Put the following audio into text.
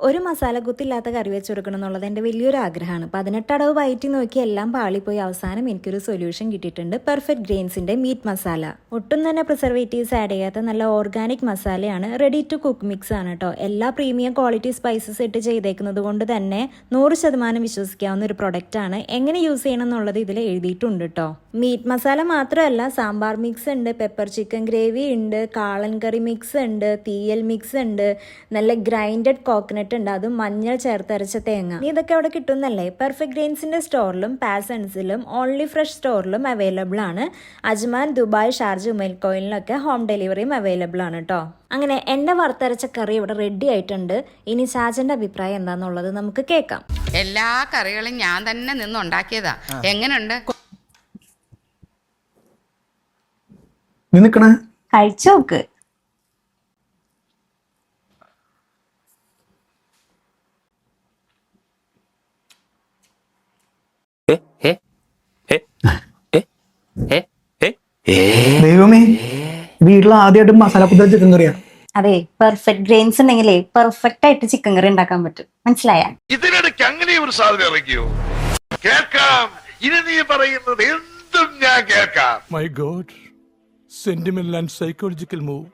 ഒരു മസാലക്കുത്തില്ലാത്ത കറി വെച്ച് കൊടുക്കണം എന്നുള്ളത് എൻ്റെ വലിയൊരു ആഗ്രഹമാണ്. 18 അടവ് വയറ്റി നോക്കി എല്ലാം പാളിപ്പോയി അവസാനം എനിക്കൊരു സൊല്യൂഷൻ കിട്ടിയിട്ടുണ്ട്. പെർഫെക്റ്റ് ഗ്രെയിൻസിൻ്റെ മീറ്റ് മസാല. ഒട്ടും തന്നെ പ്രിസർവേറ്റീവ്സ് ആഡ് ചെയ്യാത്ത നല്ല ഓർഗാനിക് മസാലയാണ്. റെഡി ടു കുക്ക് മിക്സ് ആണ് കേട്ടോ. എല്ലാ പ്രീമിയം ക്വാളിറ്റി സ്പൈസസ് ഇട്ട് ചെയ്തേക്കുന്നത് കൊണ്ട് തന്നെ 100% വിശ്വസിക്കാവുന്ന ഒരു പ്രൊഡക്റ്റ് ആണ്. എങ്ങനെ യൂസ് ചെയ്യണം എന്നുള്ളത് ഇതിൽ എഴുതിയിട്ടുണ്ട് കേട്ടോ. മീറ്റ് മസാല മാത്രമല്ല, സാമ്പാർ മിക്സ് ഉണ്ട്, പെപ്പർ ചിക്കൻ ഗ്രേവി ഉണ്ട്, കാളൻ കറി മിക്സ് ഉണ്ട്, തീയൽ മിക്സ് ഉണ്ട്, നല്ല ഗ്രൈൻഡഡ് കോക്കനട്ട് ഉണ്ട്, അതും മഞ്ഞൾ ചേർത്തരച്ച തേങ്ങ. ഇതൊക്കെ അവിടെ കിട്ടുന്നല്ലേ. പെർഫെക്റ്റ് ഗ്രെയിൻസിന്റെ സ്റ്റോറിലും പാസൻസിലും ഓൺലി ഫ്രഷ് സ്റ്റോറിലും അവൈലബിൾ ആണ്. അജ്മാൻ, ദുബായ്, ഷാർജ, ഉമൈൽ കോയിലിനൊക്കെ ഹോം ഡെലിവറിയും അവൈലബിൾ ആണ് കേട്ടോ. അങ്ങനെ എൻ്റെ വറുത്തരച്ച കറി ഇവിടെ റെഡി ആയിട്ടുണ്ട്. ഇനി ഷാജന്റെ അഭിപ്രായം എന്താണെന്നുള്ളത് നമുക്ക് കേൾക്കാം. എല്ലാ കറികളും ഞാൻ തന്നെ നിന്നുണ്ടാക്കിയതാ. എങ്ങനെയുണ്ട്? കഴിച്ചോക്ക്. ദൈവമേ, വീട്ടിൽ ആദ്യമായിട്ട് മസാല കുത്തൽ ചിക്കൻ കറിയാ. അതെ, പെർഫെക്റ്റ് ഗ്രെയിൻസ് ഉണ്ടെങ്കിലേ പെർഫെക്റ്റ് ആയിട്ട് ചിക്കൻ കറി ഉണ്ടാക്കാൻ പറ്റും. മനസ്സിലായ? ഇതിനിടയ്ക്ക് അങ്ങനെ ഒരു സാധനം ഇറങ്ങിയോ? കേൾക്കാം. ഇനി നീ പറയുന്നത് എന്തും ഞാൻ കേൾക്കാം. My God, sentimental and psychological move.